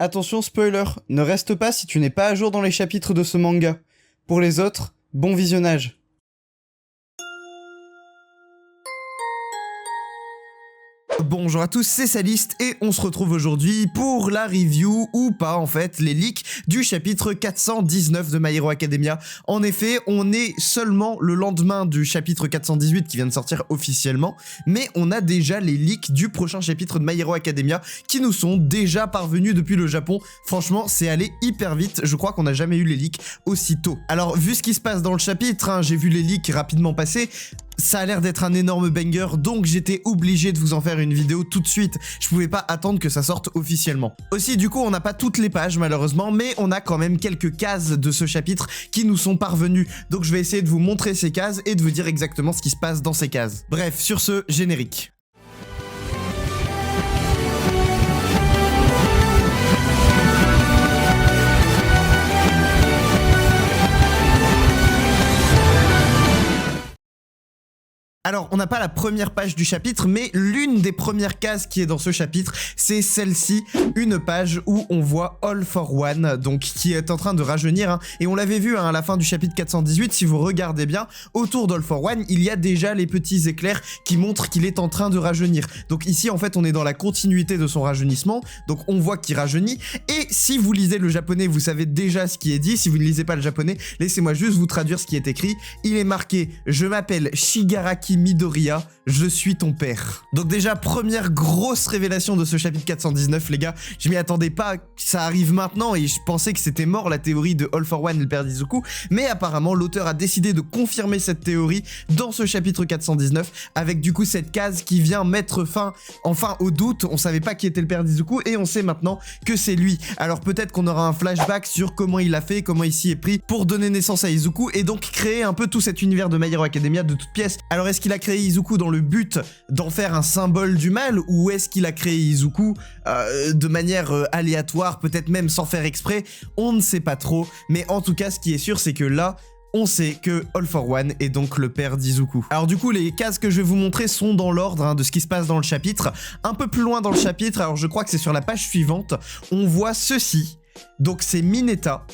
Attention spoiler, ne reste pas si tu n'es pas à jour dans les chapitres de ce manga. Pour les autres, bon visionnage. Bonjour à tous, c'est Saliste et on se retrouve aujourd'hui pour la review, ou pas en fait, les leaks du chapitre 419 de My Hero Academia. En effet, on est seulement le lendemain du chapitre 418 qui vient de sortir officiellement, mais on a déjà les leaks du prochain chapitre de My Hero Academia qui nous sont déjà parvenus depuis le Japon. Franchement, c'est allé hyper vite, je crois qu'on n'a jamais eu les leaks aussi tôt. Alors, vu ce qui se passe dans le chapitre, hein, j'ai vu les leaks rapidement passer. Ça a l'air d'être un énorme banger, donc j'étais obligé de vous en faire une vidéo tout de suite. Je pouvais pas attendre que ça sorte officiellement. Aussi, du coup, on n'a pas toutes les pages malheureusement, mais on a quand même quelques cases de ce chapitre qui nous sont parvenues. Donc je vais essayer de vous montrer ces cases et de vous dire exactement ce qui se passe dans ces cases. Bref, sur ce, générique. Alors, on n'a pas la première page du chapitre, mais l'une des premières cases qui est dans ce chapitre, c'est celle-ci, une page où on voit All for One, donc qui est en train de rajeunir, hein, et on l'avait vu hein, à la fin du chapitre 418, si vous regardez bien, autour d'All for One, il y a déjà les petits éclairs qui montrent qu'il est en train de rajeunir. Donc ici, en fait, on est dans la continuité de son rajeunissement, donc on voit qu'il rajeunit, et si vous lisez le japonais, vous savez déjà ce qui est dit. Si vous ne lisez pas le japonais, laissez-moi juste vous traduire ce qui est écrit. Il est marqué « Je m'appelle Shigaraki Midoriya, je suis ton père ». Donc déjà, première grosse révélation de ce chapitre 419, les gars. Je m'y attendais pas, ça arrive maintenant, et je pensais que c'était mort la théorie de All for One et le père d'Izuku, mais apparemment l'auteur a décidé de confirmer cette théorie dans ce chapitre 419, avec du coup cette case qui vient mettre fin, enfin au doute. On savait pas qui était le père d'Izuku, et on sait maintenant que c'est lui. Alors peut-être qu'on aura un flashback sur comment il a fait, comment il s'y est pris pour donner naissance à Izuku, et donc créer un peu tout cet univers de My Hero Academia de toutes pièces. Alors est-ce qu'il a créé Izuku dans le but d'en faire un symbole du mal, ou est-ce qu'il a créé Izuku de manière aléatoire, peut-être même sans faire exprès? On ne sait pas trop, mais en tout cas ce qui est sûr, c'est que là, on sait que All for One est donc le père d'Izuku. Alors du coup, les cases que je vais vous montrer sont dans l'ordre hein, de ce qui se passe dans le chapitre. Un peu plus loin dans le chapitre, alors je crois que c'est sur la page suivante, on voit ceci. Donc c'est Mineta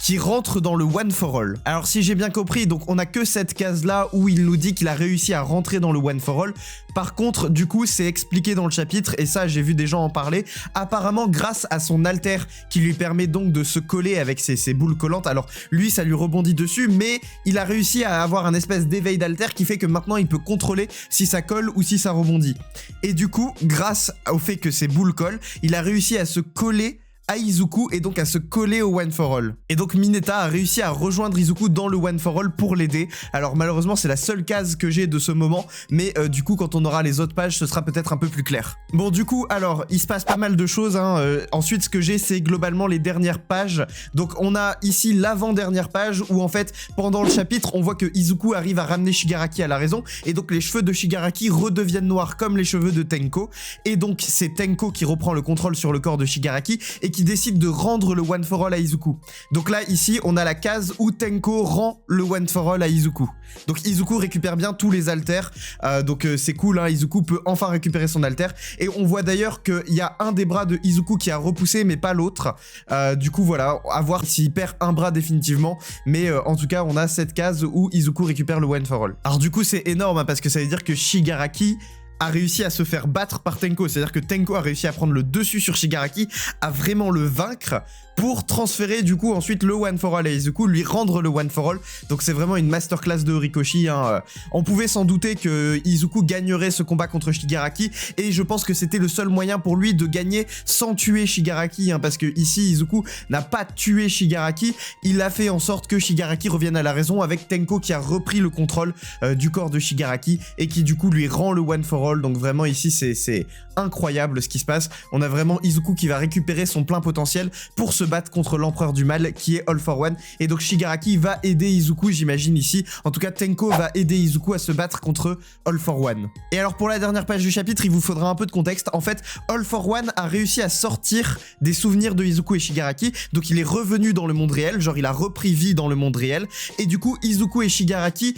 qui rentre dans le One for All. Alors si j'ai bien compris, donc on a que cette case là où il nous dit qu'il a réussi à rentrer dans le One for All. Par contre, du coup, c'est expliqué dans le chapitre, et ça j'ai vu des gens en parler, apparemment grâce à son alter qui lui permet donc de se coller avec ses boules collantes. Alors lui, ça lui rebondit dessus, mais il a réussi à avoir un espèce d'éveil d'alter qui fait que maintenant il peut contrôler si ça colle ou si ça rebondit. Et du coup, grâce au fait que ses boules collent, il a réussi à se coller à Izuku et donc à se coller au One for All. Et donc Mineta a réussi à rejoindre Izuku dans le One for All pour l'aider. Alors malheureusement c'est la seule case que j'ai de ce moment, mais du coup quand on aura les autres pages ce sera peut-être un peu plus clair. Bon du coup alors il se passe pas mal de choses hein. Ensuite ce que j'ai c'est globalement les dernières pages. Donc on a ici l'avant-dernière page où en fait pendant le chapitre on voit que Izuku arrive à ramener Shigaraki à la raison, et donc les cheveux de Shigaraki redeviennent noirs comme les cheveux de Tenko, et donc c'est Tenko qui reprend le contrôle sur le corps de Shigaraki et qui décide de rendre le One for All à Izuku. Donc là ici on a la case où Tenko rend le One for All à Izuku. Donc Izuku récupère bien tous les alters, donc c'est cool hein, Izuku peut enfin récupérer son alter, et on voit d'ailleurs qu'il y a un des bras de Izuku qui a repoussé mais pas l'autre. Du coup voilà, à voir s'il perd un bras définitivement, mais en tout cas on a cette case où Izuku récupère le One for All. Alors du coup c'est énorme hein, parce que ça veut dire que Shigaraki a réussi à se faire battre par Tenko, c'est-à-dire que Tenko a réussi à prendre le dessus sur Shigaraki, à vraiment le vaincre pour transférer du coup ensuite le One for All à Izuku, lui rendre le One for All. Donc c'est vraiment une masterclass de Horikoshi hein. On pouvait s'en douter que Izuku gagnerait ce combat contre Shigaraki, et je pense que c'était le seul moyen pour lui de gagner sans tuer Shigaraki hein, parce que ici Izuku n'a pas tué Shigaraki, il a fait en sorte que Shigaraki revienne à la raison avec Tenko qui a repris le contrôle du corps de Shigaraki et qui du coup lui rend le One for All. Donc vraiment ici c'est incroyable ce qui se passe. On a vraiment Izuku qui va récupérer son plein potentiel pour se battre contre l'empereur du mal qui est All for One. Et donc Shigaraki va aider Izuku, j'imagine ici. En tout cas, Tenko va aider Izuku à se battre contre All for One. Et alors pour la dernière page du chapitre, il vous faudra un peu de contexte. En fait, All for One a réussi à sortir des souvenirs de Izuku et Shigaraki. Donc il est revenu dans le monde réel, genre il a repris vie dans le monde réel. Et du coup, Izuku et Shigaraki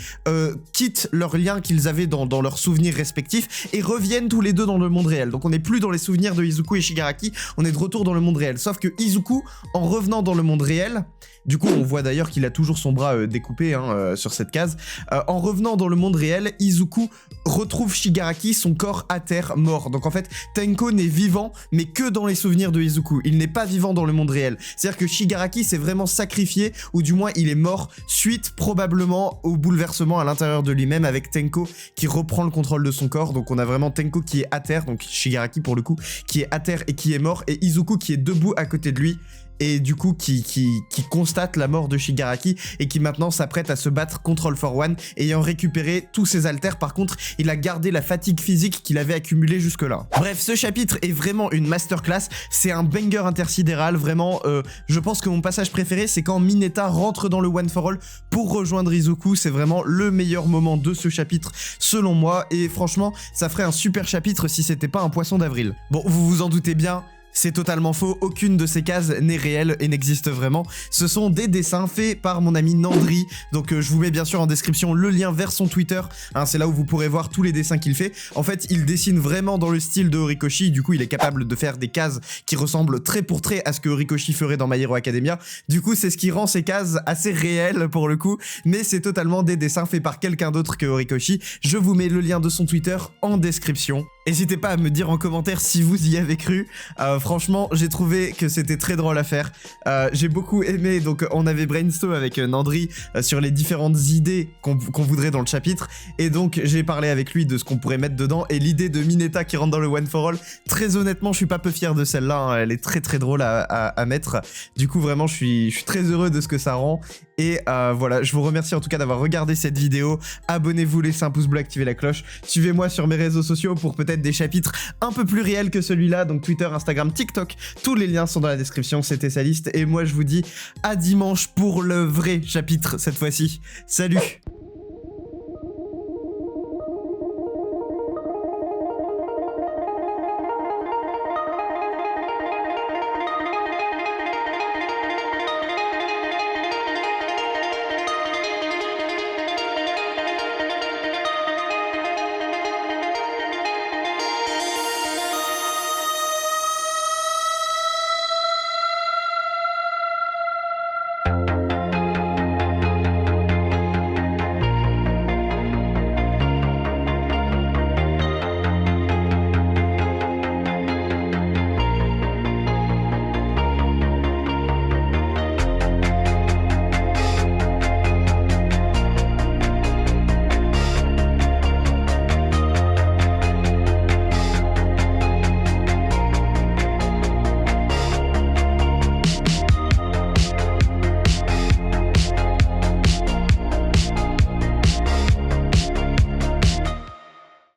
quittent leur lien qu'ils avaient dans leurs souvenirs respectifs et reviennent tous les deux dans le monde réel. Donc on n'est plus dans les souvenirs de Izuku et Shigaraki, on est de retour dans le monde réel. Sauf que Izuku, en revenant dans le monde réel, du coup on voit d'ailleurs qu'il a toujours son bras découpé sur cette case, en revenant dans le monde réel, Izuku retrouve Shigaraki, son corps à terre, mort. Donc en fait, Tenko n'est vivant, mais que dans les souvenirs de Izuku. Il n'est pas vivant dans le monde réel. C'est-à-dire que Shigaraki s'est vraiment sacrifié, ou du moins il est mort, suite probablement au bouleversement à l'intérieur de lui-même, avec Tenko qui reprend le contrôle de son corps. Donc on a vraiment Tenko qui est à terre, donc Shigaraki pour le coup, qui est à terre et qui est mort, et Izuku qui est debout à côté de lui, et du coup qui constate la mort de Shigaraki et qui maintenant s'apprête à se battre contre All for One, ayant récupéré tous ses haltères. Par contre, il a gardé la fatigue physique qu'il avait accumulée jusque-là. Bref, ce chapitre est vraiment une masterclass, c'est un banger intersidéral, vraiment, je pense que mon passage préféré, c'est quand Mineta rentre dans le One for All pour rejoindre Izuku. C'est vraiment le meilleur moment de ce chapitre, selon moi, et franchement, ça ferait un super chapitre si c'était pas un poisson d'avril. Bon, vous vous en doutez bien, c'est totalement faux, aucune de ces cases n'est réelle et n'existe vraiment. Ce sont des dessins faits par mon ami Nandry, donc je vous mets bien sûr en description le lien vers son Twitter, hein, c'est là où vous pourrez voir tous les dessins qu'il fait. En fait, il dessine vraiment dans le style de Horikoshi, du coup il est capable de faire des cases qui ressemblent trait pour trait à ce que Horikoshi ferait dans My Hero Academia. Du coup, c'est ce qui rend ces cases assez réelles pour le coup, mais c'est totalement des dessins faits par quelqu'un d'autre que Horikoshi. Je vous mets le lien de son Twitter en description. N'hésitez pas à me dire en commentaire si vous y avez cru. Franchement, j'ai trouvé que c'était très drôle à faire. J'ai beaucoup aimé, donc on avait brainstorm avec Nandry sur les différentes idées qu'on voudrait dans le chapitre. Et donc j'ai parlé avec lui de ce qu'on pourrait mettre dedans. Et l'idée de Mineta qui rentre dans le One for All, très honnêtement, je suis pas peu fier de celle-là, hein. Elle est très drôle à mettre. Du coup, vraiment, je suis très heureux de ce que ça rend. Et voilà, je vous remercie en tout cas d'avoir regardé cette vidéo. Abonnez-vous, laissez un pouce bleu, activez la cloche. Suivez-moi sur mes réseaux sociaux pour peut-être des chapitres un peu plus réels que celui-là. Donc Twitter, Instagram, TikTok, tous les liens sont dans la description. C'était Saliste et moi je vous dis à dimanche pour le vrai chapitre cette fois-ci. Salut!